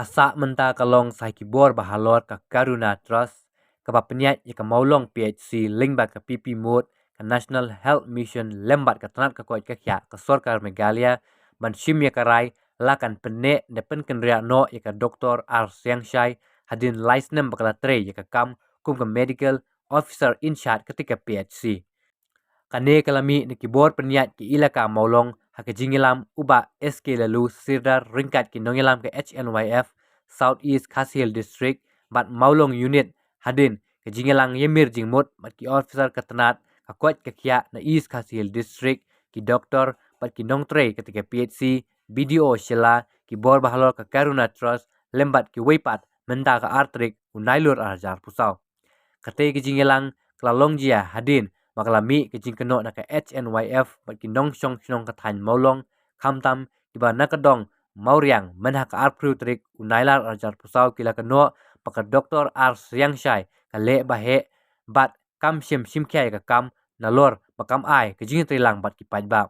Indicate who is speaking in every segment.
Speaker 1: Kasak menta kalong sai kibor bahalor ka Karuna Trust ka peniat ya ka maulong PHC lingbat ka PP Mood ka National Health Mission lembat ka tanat ka kuat ka kya ka Sorkar Megalia ban shim ya karai lakan pene de pen kenria no ya ka Dr. R. Siangshai hadin license bakala tre ya ka kam kum ka medical officer in charge ketika PHC. Kane kalami ni kibor peniat ki ilaka maulong haka jingilam uba SK lalu sirdar ringkat ki nongilam ke HNYF Southeast Kashil District bat maulong unit hadin ke jingilang yemir jingmut bat ki officer ketenat ka kuat ke kya na East Kashil District ki doktor bat ki nongtre ketika PHC BDO Shila ki bor bahalor ke Karuna Trust lembat ki weipat menta ka artrik unailur arjar pusau. Kate ki jingilang kelalong jia hadin makalami kejing keno na ka HNYF bat ki nong shong shong ka than maulong khamtam kiba nakadong mauriang menha ka arpru trik unailar arjar pusau kila keno paka Dr. R. Siangshai ka le bahe bat kam shim kya ka kam nalor pakam ai kejing trilang bat ki pajba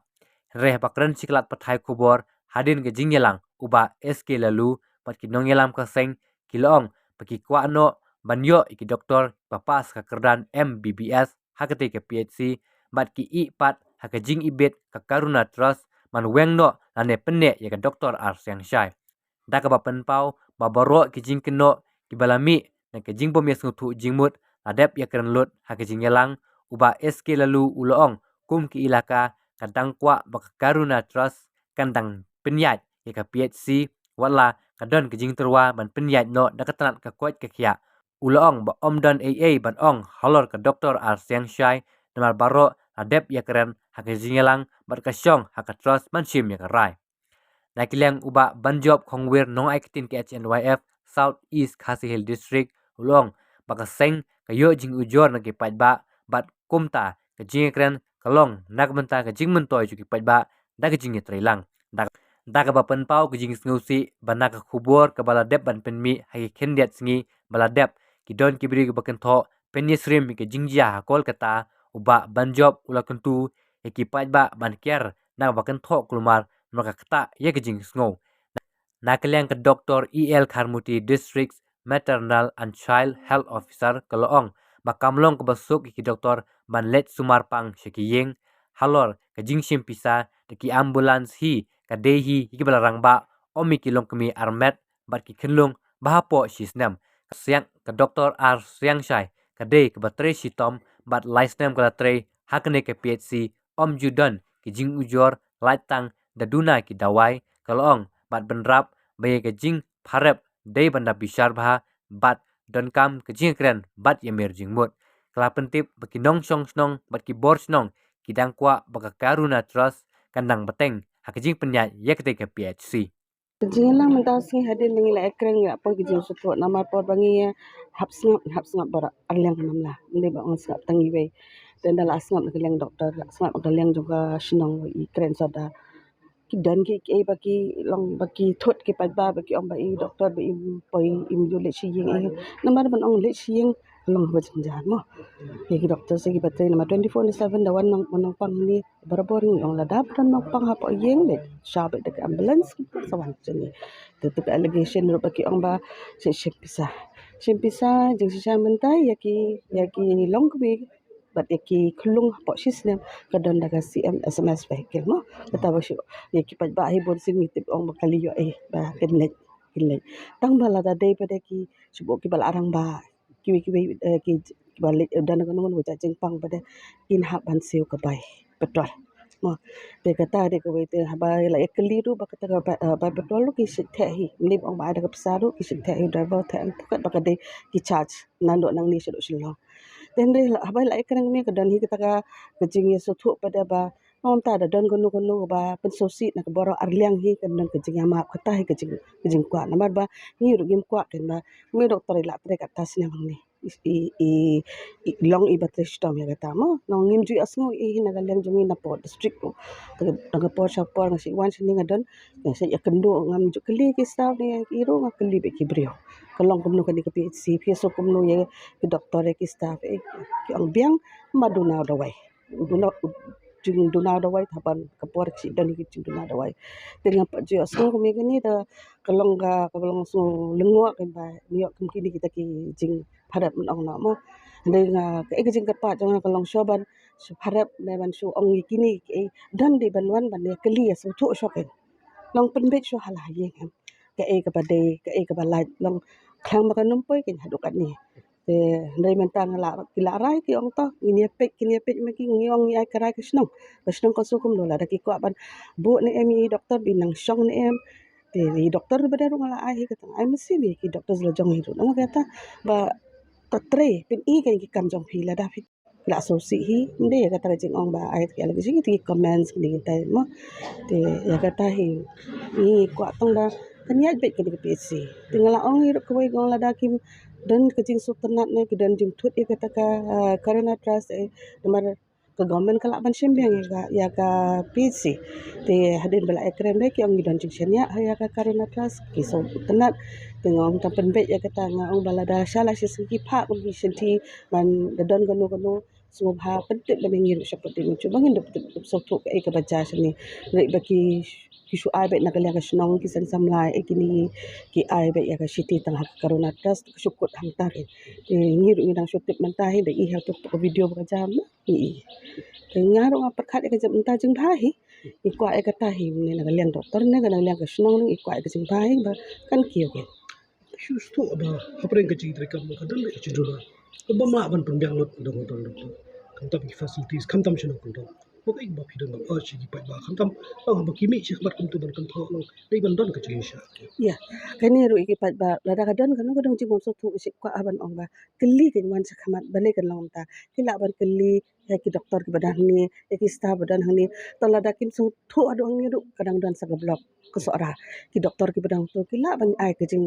Speaker 1: reh pakren siklat pathai kubor hadin kejing yelang uba SK lalu bat ki nong yelam ka seng kilong paki kwa no banyo iki doktor papas ka kerdan MBBS hakate ke PHC bat ki I pat haka jing ibet ka Karuna Trust man weng no ane penne ya ka Dr. R. Siangshai. Da ka bapen pau babaro ki jing keno ki balami na ke jing bom ya sutu jingmut adep ya keren lut haka jing yelang uba SK lalu uloong kum ki ilaka kadang kwa baka Karuna Trust kandang penyat ya ka PHC wala kadon ke jing terwa ban penyat no da ketanat ka kuat ke kya uloong ba omdan AA ban ong halor ka Dr. R. Siangshai namar baro adep ya keren haka jingelang berkasyong haka trust manshim ya karai. Nakilang uba banjob kongwir nong aiketin ke HNYF South East Kashil District ulong baka seng kayo jing ujor nagi pajba bat kumta ka jing keren kalong nagmenta ka jing mentoy juki pajba da ka jing trilang. Da ka bapen pau ka jing snusi banaka kubor ka baladep ban penmi haki kendiat singi baladep kidon kibri ka baken tho penyesrim ke jingjia Kolkata uba banjob ula kentu ekipat ba ban kier na baken tho kulumar maka kata ye ke jing snow na kaliang ke Dr. EL Kharmuti District Maternal and Child Health Officer kaloong bakamlong ke basuk ki Dr. Banlet Sumarpang Shekiyeng halor ke jing simpisa ki ambulans hi ka dehi ki balarang ba omi kilong kemi armet bat ki kenlung bahapo sisnam siang ke Dr. R. Siangshai kadai ke batre sitom bat license kala tre hakne ke PHC om judon ki jing ujor laitang daduna ki dawai kalong bat benrap baye ke jing pharep dei banda bishar bha bat don kam ke jing kren bat yemer jingmut kala pentip baki nong song snong bat ki bor snong ki dang kwa baka Karuna Trust kandang beteng hakjing penyat yekte ke PHC.
Speaker 2: Jingilang mentasi hadin mengila ekran ya apa kijing support nama por bangi hap sngap bara arliang namla mende ba ngap tangi we dan dala sngap nak liang doktor sngap nak liang juga sinong i kren soda kidan ki baki long baki thot ki padba baki om bai doktor bai poi im ju le chiyeng namar ban ong le chiyeng long ba jangan mo ye ki doktor se ki batai nama 24/7 da wan nong pang ni barabor ni ong ladap dan nong pang hapo yeng le shabe de ambulance sawan jeni tutup allegation ro baki ong ba se shempisa jeng sisa mentai ya ki long kwi bat ki khulung hapo sisnem kadon daga CM SMS vehicle mo kata basyo ye ki pat ba hi bon sing tip ong bakali yo ba kenlet tang bala da dei pada ki subo ki bal arang ba ki balik dan ngon wajah jengpang pada in hak ban siu ke bai betul mo de kata de ke wete ba la ekeliru ba kata ba betul lu ki sithe hi ni ong ba da pesaru ki sithe hi driver the an pukat ba kade ki charge nando nang ni sedo silo den de ba la ekran ni ke dan hi kata ka kejing ye so thu pada ba non ta da don gono ba pensosi nak boro arliang hi kan ke jing ma kata hi kejing kwa namar ba ni ru gim kwa kan ba mi doktor la tre kata sine bang ni i long i batrish tom ya kata mo nong ngim ju asngo i nagalang jungi na po district ko taga po sa po ngasi wan sini ngadon sa ya kendo ngam ju kali ki staff ni iro nga kali be ki brio kalong kumno kani ka PHC pieso kumno ye ki doktor ki staff ki ang biang maduna dawai jing duna dawai thaban kapor chi dan ki jing duna dawai dengan pak jo sung kami kini da kalong su lengua kan ba niok kini kita ki jing pharat mun ong na mo dengan ke jing kapat jong kalong shoban su pharat ne ban su ong kini ke dan di banwan ban ne kali su thu shoken long penbet su halah yeng ham ke ke balai long khang makan numpoi ken hadukan ni te ndai mentang la kila rai ki ong to kini pek ma ki ngiong ai karai kesnong ko sukum lo la da ki ko ban bu ne emi doktor binang shong ne em te ri doktor bada ru ngala ai kata ai mesti bi ki doktor lo jong hidu nang kata ba tatre pen I kan ki kam jong phi la da fit la so si hi nde ya kata jing ong ba ai ki ala ki ti comments ni kita mo te ya kata hi ni kwa tong da kan ya bet ke di PC tinggal ong hidup ko gong la da kim dan kejing sultanat ne ke dan jing thut ya kata ka karena trust nomor ke government kala ban sembiang ya ka PC te hadin bala ekran ne ki ong dan jing senya ya ka karena trust ki sultanat tengong tampen bet ya kata ngong bala da shala sisi pha ko ki senti man dan gano semua bha pentit le mengir seperti ni cuba ngin dep sotu ke baca sini rek baki kisu ai bet nak liang kasnong ki san samlai kini ki ai bet ya ka siti tang karuna trust sukut hang ta ke ngir ngidang sutip mentah de I hal tu video ba jam I ngaro ngapat khat ke jam entah jeng bhahi ikwa e kata hi ne nak liang doktor ne kan liang kasnong ni ikwa ke jeng bhahi ba kan kiyo ke
Speaker 3: Justo ba apa yang kecil rekam kadang le cidura ba ma ban pembiang lot dong dong dong kan tam facilities kan tam shino kan tam ko ik ba pidang ba chi ki pa ba kan tam ba kimi chi khabar kan tu ban kan tho no dei ban don ka chi sha
Speaker 2: ya kani ru iki pat ba lada kadon kan kadang jing so tu sik kwa aban ong ba keli kan wan sakhamat bale kan long ta kila ban keli ya ki doktor ki badan ni ya ki staff badan ni to lada kim so thu adu ang ni ru kadang dan saga blok ke sora ki doktor ki badan tu kila ban ai ke jing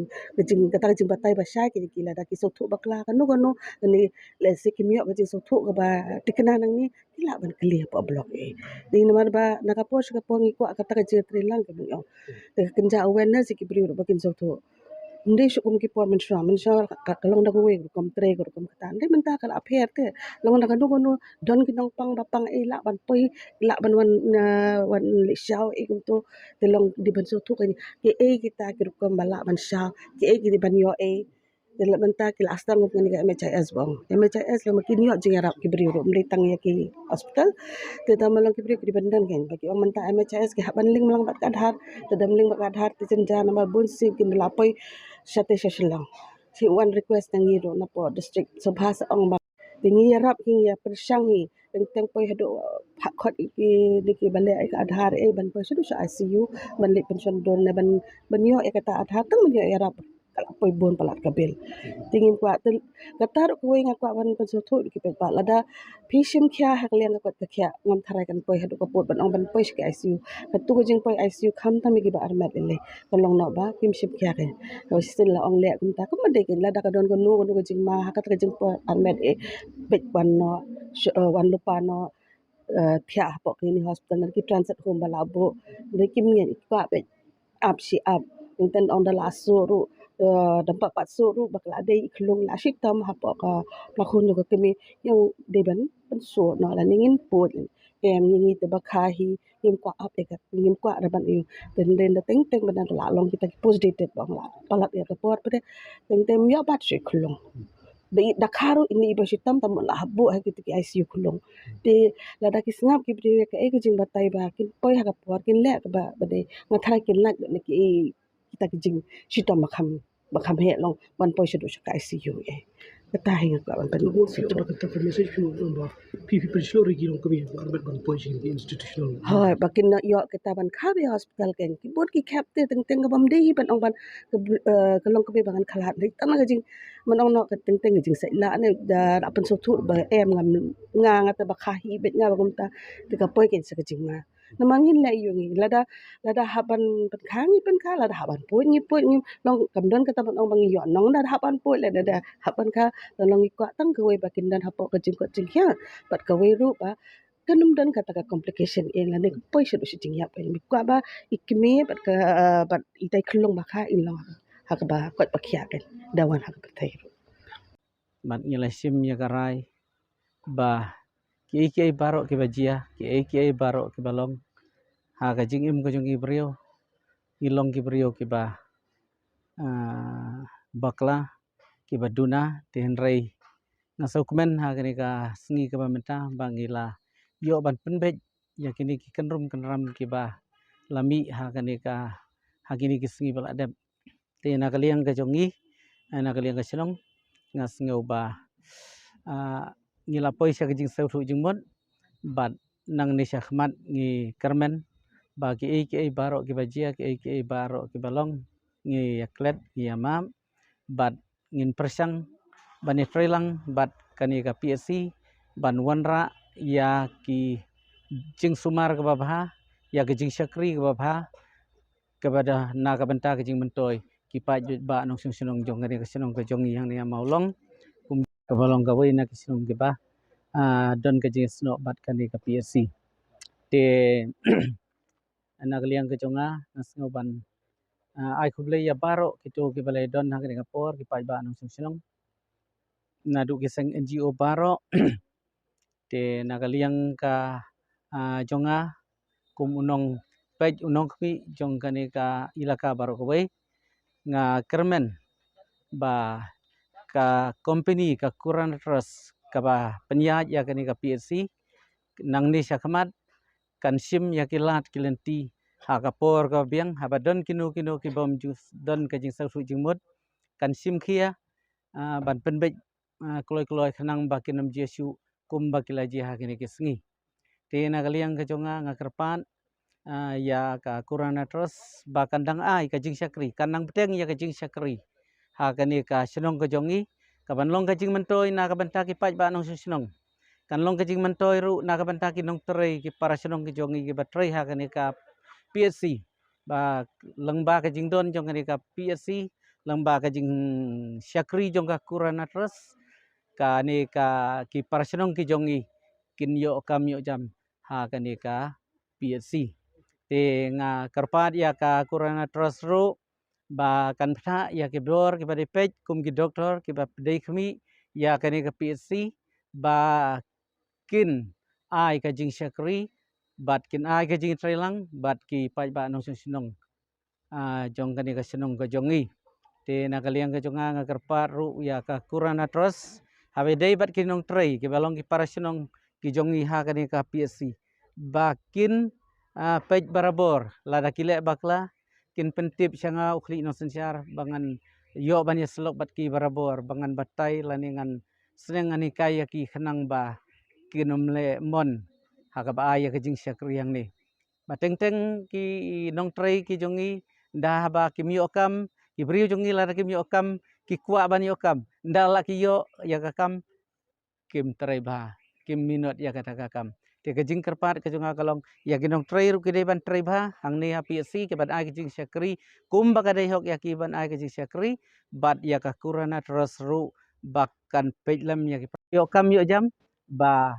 Speaker 2: kata jing batai ba shay ki lada ki so thu bakla kan no ni le se ki miyo ke jing so thu ba tikna nang ni kila ban keli pa blok ni namar ba nakapos ka pongi ko kata ka trilang ke yo kenja awareness ki bri ro bakin so to ndai shu kum ki por men sha ka kalong da ko we kom tre ko kom kata ndai men ta kala apher te long da kan no don ki nong pang ba pang la ban poi la ban wan li shao kum to te long di ban so to ke kita ki kom bala ban shao ke ki ban yo Dela benta ki lasta ngop ngani ka MHIS bang. MHIS lo makin yo jing arab ki beri ro mli tang ya ki hospital. Te tam lang ki beri ki bandan kan. Bagi orang menta MHIS ki haban ling malang bat kadhar. Te dam ling bat kadhar te jenja nama bun si ki lapoi syate syashilang. Si one request nang iro na po district sabha sa ong ba. Tingi arab ki ya persang hi. Teng poi hado hak khot ki bale ai ka adhar ban poi sudu sa ICU ban le pension don na ban yo e kata adhar tang ban yo arab kalau poi bon palat kabel tingin kwa kata ro ko nga kwa ban kan so tho ki pe pa lada phishim khya hak lian ko ta khya ngam tharai kan poi hadu ko pot ban ong ban poi ki ICU katu ko jing poi ICU kham ta mi ki ba armat le ko long no ba kim ship khya ke ko sin la ong le kum ta ko made ke lada ka don ko no ko jing ma hakat ka jing poi armat bet ban no wan lupa no thya po ki ni hospital ki transit home bala bo de kim nge kwa bet up si up inten on the last ru dampak pat ru bakla dei klung la shik tam hapo ka lakhun ko kemi yang deban pen so no la ningin pot em ngi te bakhahi nim kwa up e ka nim kwa raban yu den da teng teng badan la long kita positive bang la palat ya ka pot pede teng tem ya bat shi klung da kharu ini iba shitam tam la habu ha ki ICU kulung de la da ki snap ki bre ka e ki jing batai ba kin poi ha ka por kin le ka ba de ngathai kin lak ne ki kita ki jing shitam makham he long ban poi shu ka ICU kata hinga ka ban
Speaker 3: tu bo fi ora kata for message fi ba pi slo ri ki ko bi arbat ban poi chi institutional
Speaker 2: Hoy bakin na yo kita ban khabe hospital ken ki bot ki khapte teng teng bam dei ban ong ban ke long ke be bangan khalat ni tan ga jing man ong no ke teng teng jing sai la ne da apan so thu ba em ngam nga nga ta ba kha hi bet nga ba gum ta te ka poi ken sa ga jing ma na mangin la yu ngi lada haban ban khang ni ban kha lada haban poi ni long kam don ka ta ban ong bang yo nong da haban poi la da haban kha long ni kwa tang ke we bakin dan hapo ka jing kya bat ka we ru ba kanum dan kata ka complication la ne poi shu shi ting ya pa mi kwa ba ikme bat itai klong ba kha in lo ha ka ba kot ba khya kan dawan ha ka thai
Speaker 4: ban ngila sim ya karai ba kiai barok ke bajia kiai barok ke balong ha ka jing im ko jong ibrio ilong ke brio ke ba bakla ke baduna ten rei ngasau kemen ha kini ka sengi ke bamenta bangila yo ban penbej ya kini ki kenrum kenram ke ba lami ha kini ka ha kini ki sengi bal adep te na kaliang ke jongi na kaliang ke selong ngas ngau ba ngila poisa ke jing sau thu jing mon bat nang ni syahmat ngi kermen ba ki barok ki bajia ki barok ki balong ngi yaklet ngi amam bat ngin persang bani frelang bat kani ka PSC ban wanra ya ki jing sumar ke babha ya ke jing syakri ke babha kepada naga benta ke jing mentoy ki pa ba nong sung sunong jong kani ke sunong ke jong yang ni maulong kum ke balong ka na ke sunong ke ba don ke jing snok bat kani ka PSC te anak liang ke jonga nasngo ban ai kuble ya baro kitu ki balai don ha ke kapor ki pai ba nong sung sunong nadu ki seng NGO baro te nagaliang ka jonga kum unong pej unong kmi jong kani ka ilaka baro ko nga kermen ba ka company ka kuran trust ka ba penyaj ya kani ka PSC nang ni syakamat kan sim ya kilat kilenti ha kapor ka biang ha badon kinu ki bom jus don ka jing sau jing mut kan sim khia ban penbej kloi khanang ba kinam jesu kum ba kilaji ha kini kisngi te na kaliang ka jonga nga kerpan ya ka kurana terus ba kandang ai ka jing syakri kanang beteng ya ka jing syakri ha kani ka senong ka jongi ka ban long ka jing mentoy na ka banta ki paj ba nong senong kan long ka jing mentoy ru na ka banta ki nong trei ki para senong ki jongi ki batrei ha kani ka PSC ba lengba ka jing don jong kani ka PSC lengba ka jing syakri jong ka kurana terus kani ka ki para senong ki jongi kin yo kam yo jam ha kani ka PSC te nga karpat ya ka kurana terus ru ba kan pha ya ke dor ke bade pej kum ki doktor ke ba dei khmi ya kani ka PSC ba kin ai ka jing syakri bat kin ai ka jing trelang bat ki paj ba nong sinong jong kani ka senong ka jongi te na kaliang ka jonga nga karpat ru ya ka kurana terus habe dei bat kin nong trei ke balong ki para senong ki jongi ha kani ka PSC bakin pej barabor lada kilek bakla kin pentip syanga ukhli no sensyar bangan yo banya selok bat ki barabor bangan batai laningan seneng ani kaya ki khenang ba kinomle mon ha ka ba ya ke jing syakri yang ni bateng teng ki nong trei ki jongi dah ba ki mi okam ki brio jongi lada ki mi okam ki kwa bani okam ndala ki yo ya ka kam kim trei ba kim minut ya kata kakam te ke jing kerpat ke jonga kalong ya ginong trei ru kide ban trei ba hang ne PSC ke ban ai ke jing syakri kum ba kadai hok ya ki ban ai ke jing syakri bat ya ka kurana terus ru bakan pejlam ya ki yo kam yo jam ba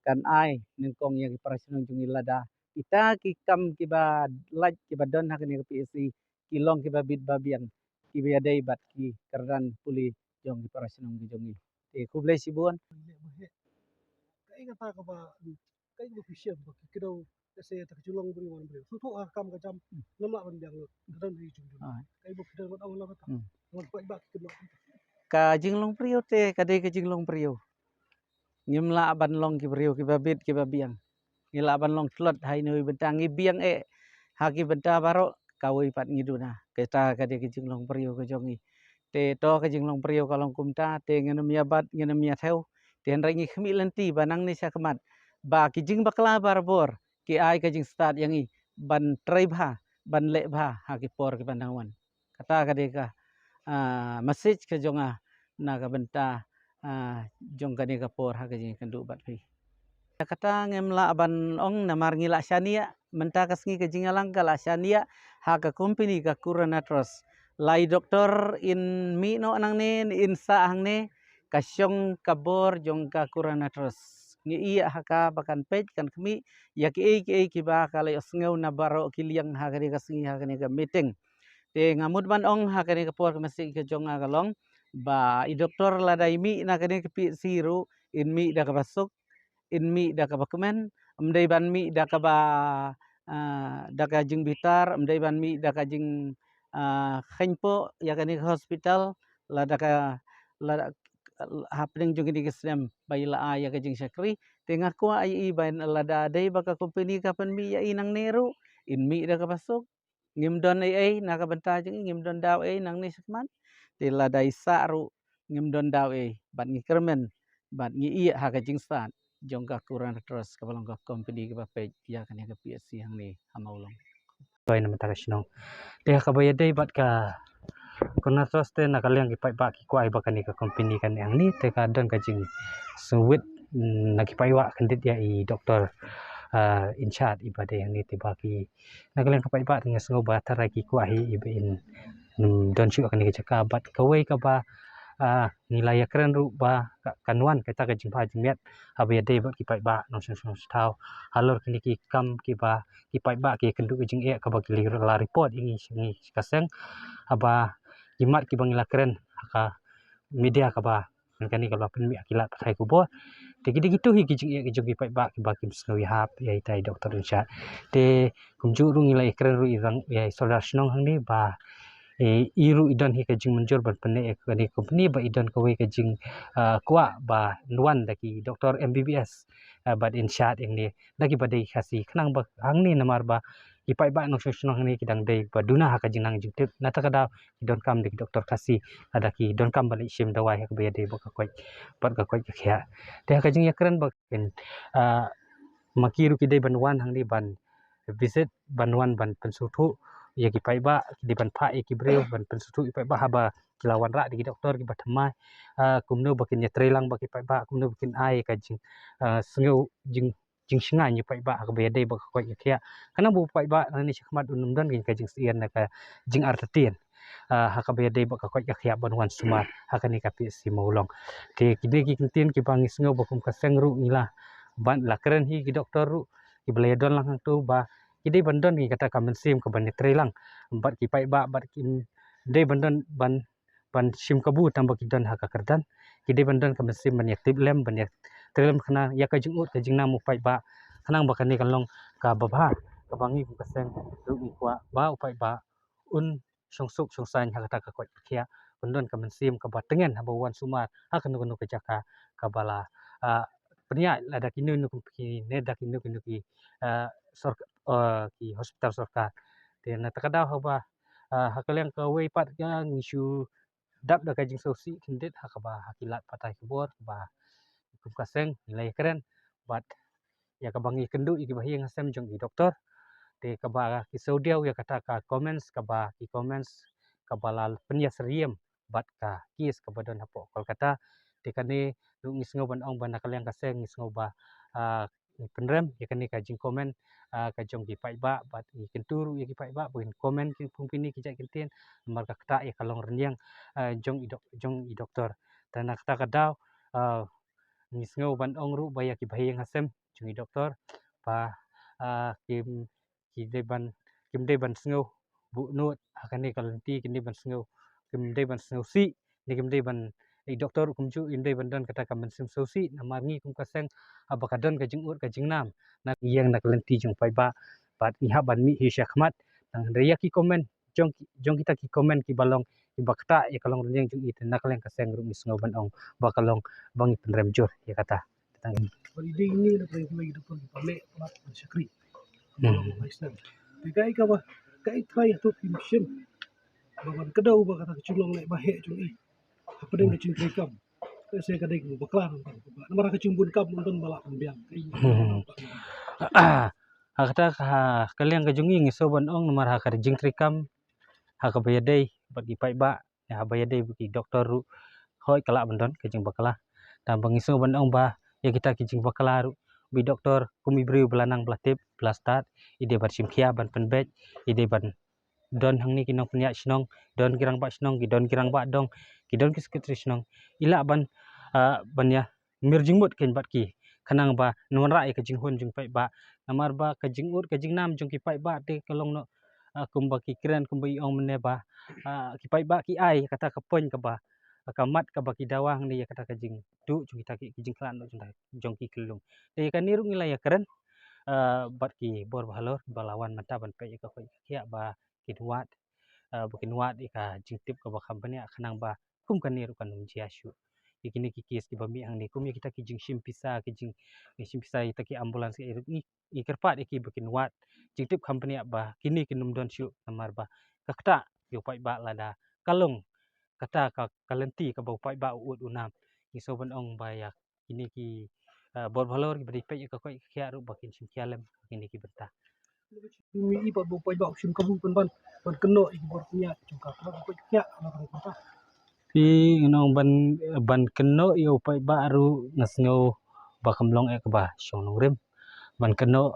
Speaker 4: kan ai nengkong ya ki parasinong jungi lada kita ki kam ki ba laj ki ba don hak ni ke PSC ki long ki ba bit ba biang ki ba dai bat ki kerdan puli jong ki parasinong jungi te kublai sibuan
Speaker 3: Kai kata ka ba kai ba fishem ba ki do se ta julong bri wan bri su tho kam ka jam lamla ban biang dan ri jum jum kai ba kidan ba awla ba ta wan pa ba ki no
Speaker 4: ka jing long priu te ka dei ka jing long priu ngimla ban long ki priu ki babit ki babiang ngila ban long slot hai noi bentang ngi biang ha ki benta baro kawai pat ngiduna keta ka dei ki jing long priu ka jongi te to ka jing long priu kalong kumta te ngenem ya bat ngenem ya theu ten rai ngi khmi lenti banang ni sakmat ba ki jing bakla barbor ki ai ka jing start yang i ban trei bha ban le bha ha ki por ki bandawan kata ka dei ka message ke jonga na ka benta jong ka ni ka por ha ka jing kendu bat pi kata ngemla ban ong namar ngila syania menta ka sngi ka jingalang kala syania ha ka company ka kurana trust lai doktor in mi no nang ne in sa hang ne kasyong kabor jong ka kurana trust ngi iya haka bakan pej kan kmi ya ki ba kala osngeu na baro kiliang ha ka ni ka sngi ha ka ni ka meeting te ngamut ban ong ha ka ni ka por ka mesti ka jong kalong ba i doktor ladai mi na ka ni ka pi siru in mi da ka basuk in mi da ka bakumen amdai ban mi da ka ba da ka jing bitar amdai ban mi da ka jing khainpo ya kani hospital la da ka la happening jung ni kesem bai la ya ka jing syakri tengah ko ai ban la da dai ba ka company ka pen mi ya inang neru in mi da ka pasuk ngim don ai na ka benta jing ngim don daw ai nang ni sakman ti la dai sa ru ngim don daw ai ban ngi kermen ban ngi iya ha ka jing san jong ka kurang terus ka balong ka company ka pe ya kan ya ka PSC hang ni amaulong toy na mata ka sinong te ka bayadai bat ka kuna soste na kaliang kipai ba ki kwai ba kani ka company kan yang ni te ka dan ka jing suwit na kipai wa kan dit ya i doktor in charge ibade yang ni te ba ki na kaliang kipai ba dengan sengo ba tarai ki kwai ibe in don shu kan ni ka bat kawai ka ba nilai keren ru ba kanuan kita ka jimpa jimiat abi ade ba kipai ba nong song tau halor kini ki kam ki ba kipai ba ki kendu jing e ka ba ki la report ingi singi kaseng aba jimat ki bangila keren ka media ka ba kan ni ka ba pen mi akilat pasai ku bo te gidi gitu hi kijing e kijing kipai ba ki ba kim snowi hap ya itai doktor insya te kumju ru nilai keren ru irang ya solar snong hang ni ba iru idan hi kajing menjur ban pene ni company ba idan kawe kajing kwa ba nuan daki doktor MBBS ba insyat yang ni daki badai khasi khnang ba hang ni namar ba ipai ba no sesno ni kidang dei ba duna ha kajing nang jingtip nata kada don kam daki doktor khasi adaki don kam bali sim dawai hak ba dei ba ka koi pat ka koi khya te kajing ya keren ba ken makiru kidai ban wan hang ni ban visit banwan ban pensutu ya ki pai ba di ban pha ki breu ban pensutu pai ba haba kilawan ra di doktor ki batma kumno bakin ya trelang baki pai ba kumno bakin ai ka jing sengeu jing jing singa ni pai ba ka be dei ba ko ya kya kana bu pai ba ni khmat unum dan ka jing sian na ka jing artatien ha ka be dei ba ka ko ya kya banwan suma ha ka ni ka pi si maulong ke kide ki kintin ki bangis ngeu bakum ka sengru ngila ban la keren hi ki doktor ru ki bledon lang tu ba kide bandon ni kata kamen sim ke ban trelang bat ki pai ba bat ki de bandon ban sim kabu tambah kidan ha ka kerdan kide bandon kamen sim ban yaktif lem ban yak trelem khana ya ka jingut ka jingna mu pai ba khanang ba kan ni kalong ka babha ka bangi ku kaseng ru mi kwa ba upai ba un songsuk songsan ha kata ka ko khia bandon kamen sim ka ba tengen ha bawan sumar ha kanu kanu ka jaka ka bala penia ada kinu nu ki ne da kinu kinu ki ki hospital sarkar te na takada hoba hakaliang ka wei pat ga ngisu dap da kajing sosi kindit hakaba hakilat patai kubor ba kum kaseng nilai keren bat ya kabangi kendu iki bahi ngasem jong i doktor te kaba ki saudiau ya kata ka comments kaba ki comments kabalal penya seriem bat ka kis kabadon hapo kolkata te kane lu ngisngo ban ong ban nakaliang kaseng ngisngo ba penrem ya kane ka jing comment ka jong ki pai ba bat i kenturu ya ki pai ba buin comment ki pungpini ki jak kintin mar ka kata ya kalong renyang jong i doktor dan kata kadau ngisngo ban ong ru ba ya ki bahi ngasem jong i doktor ba kim de ban sngo bu nut akane kalenti kini ban sngo kim de ban sngo si ni kim de ban doktor kumju inde bandan kata kamen sim sosi namarngi kum kaseng abakadan ka jingut ka jingnam na yang na kalenti jong pai ba bat iha ban mi hi syakmat nang reya ki komen jong kita ki komen ki balong ki bakta ya kalong renyang jong it na kaleng kaseng ru misngo ban ong ba kalong bangi penrem jur ya kata tentang ini
Speaker 3: Ide ini na pray lagi doktor ki pame plat syakri Pakistan kai ka ba kai try tu kim sim bawan kedau ba kata culong lek bahe cung i apa den kecing trekam saya kadai ku baklan namara kecing bun kam nonton balak pembiang
Speaker 4: kata kalian kajungi ngiso ban ong nomor ha ka jing trikam ha ka bayadai bagi pai ba ya bayadai bagi doktor ru hoi kala bandon kajing bakala dan bangiso ban ong ba ya kita kajing bakala ru bi doktor kumi beri belanang belatip belastat ide bar simkia ban penbej ide ban don hang ni kinong punya snong don kirang ba snong ki don kirang ba dong ki don ki sekretari snong ila ban ban ya mirjingmut ken bat ki kanang ba non ra ka jinghun jing pai ba namar ba ka jingut ka jingnam jung ki pai ba te kalong no kumba ki kren kumba ong mene ba ki pai ba ki ai kata ka pon ka ba akamat ka baki dawang ni ya kata kajing du jung kita kijing klan jung ta jong ki kelung te kan niru ngila ya keren bat ki bor balor balawan mata ban pe ka ko kia ba kinwat bukinwat ika jingtip ka ba company kanang ba kum kan niru kan jiasu ikini kikis ki bami ang ni kum ya kita kijing simpisa kijing simpisa ita ki ambulans ki ni kerpat iki bukinwat jingtip company ba kini kinum don syu namar ba kakta yo pai ba lada kalung kata ka kalenti ka bau pai ba ut unam ni soban ong ba ya kini ki bor balor ki beri pe ka ko kia ru bakin sim kialem kini ki benta
Speaker 3: Mi ipa bo pai ba sim kabu ban keno ik bor punya juga kalau ko kya ala kan kota.
Speaker 4: pi nong ban keno yo pai ba ru ngasngo ba kamlong ek ba syong nong rim ban keno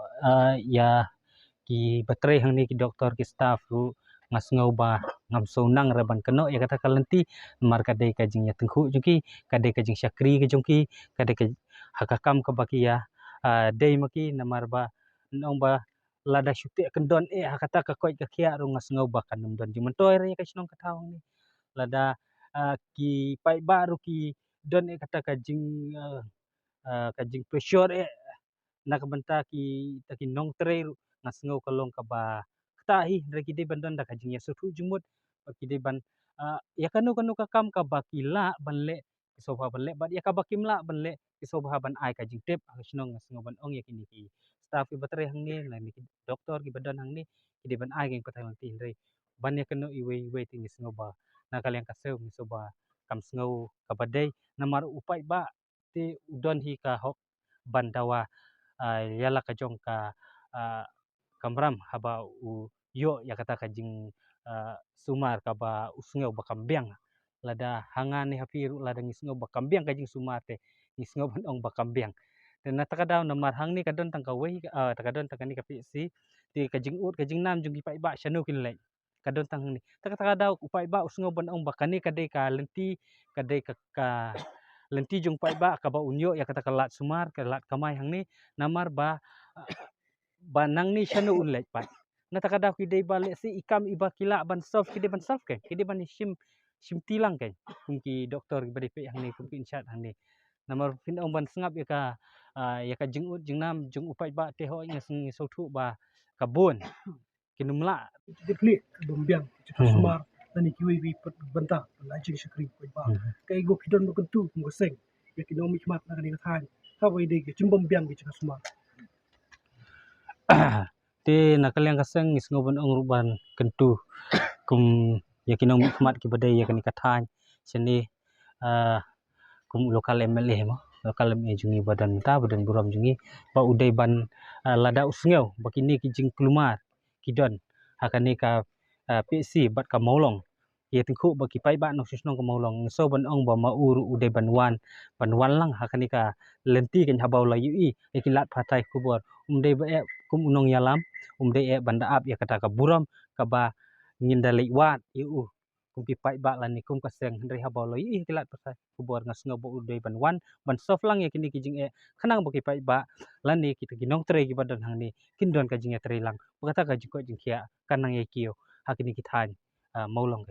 Speaker 4: ya ki batre hang ni ki doktor ki staff ru ngasngau ba ngam so nang ra ban keno ya kata kalenti mar kadai ka jing ya tengku juki kadai ka jing syakri ke jungki kadai ka hakakam ka baki ya dei maki namar ba nong ba lada syute kendon hakata ka koi ka kia ru ngasngau ba kanum don jing mentoi ra ka snong ka thawang ni lada ki pai ba ru ki don kata ka jing kajing pressure nak benta ki taki nong tre ngasngau kalong ka ba tahi reki de bandan da kajing ya sutu jumut baki de ban ya kanu kanu ka kam ka baki la banle sofa banle ba ya ka baki mla banle sofa ban ai kajing tep nong ngasngau ban ong ya kini ki staff ki batre hang ni la ni doktor ki badan hang ni ki de ban ai geng patang tin re ban ya kanu iwe iwe ti ngisngau ba na kalian kaseu ngisau ba kam sngau ka badai namar upai ba ti udon hi ka hok bandawa yala ka jong ka kamram haba u yo ya kata ka jing sumar ka ba usngau ba kambiang lada hanga ni hapiru lada ngisngau ba kambiang ka jing sumar te ngisngau ban ong ba kambiang dan na takadaw na marhang ni kadon tang kawai takadon tang ni kapi si ti ka jing ut ka jing nam jung ipai ba syanu kinlai kadon tang ni takadaw upai ba usngau ban ong ba kani kadai ka lenti kadai ka lenti jung pai ba ka ba unyo ya kata kalat sumar kalat kamai hang ni namar ba banang ni syanu unlek pat na takada ki dei balik si ikam iba kila ban solve ke kide ban sim tilang ke kumki doktor bari pe hang ni kumki insat hang ni namar fin ong ban sngap ya ka jing ut jing nam jung upai ba te ho nya sing so thu ba kabun kinumla
Speaker 3: Jadi klik dombiang kita sumar dan ikiwi wi benta lajing syakri ko ba kay go kidon mo kuntu mo seng ya kino mi mat na kanina than ha wai de ke cimbom biang ke kita sumar
Speaker 4: te nakaliang kaseng ngisngau ban ong ruban kentu kum yakinong mikmat ki badai yakani kathan sini kum lokal MLA mo lokal MLA jungi badan ta badan buram jungi ba udai ban lada usngau bakini ki jing kelumar kidon hakani ka PC bat ka maulong ye tengku baki pai ba no sisnong ka maulong so ban ong ba maur udai banwan lang hakani ka lenti kan habau la yui ikilat phatai kubor umdai ba kum unong yalam umdai banda ap ya kata ka buram ka ba ngindali wat yu kum pi pai ba lani kum ka seng hendri habau la yui ikilat phatai kubor ngasngo ba udai banwan ban sof lang ya kini kijing khanang baki pai ba lani kita ginong tre ki badan hang ni kindon ka jing tre lang kata ka jiko jing kia kanang ye kio hakini kithan maulong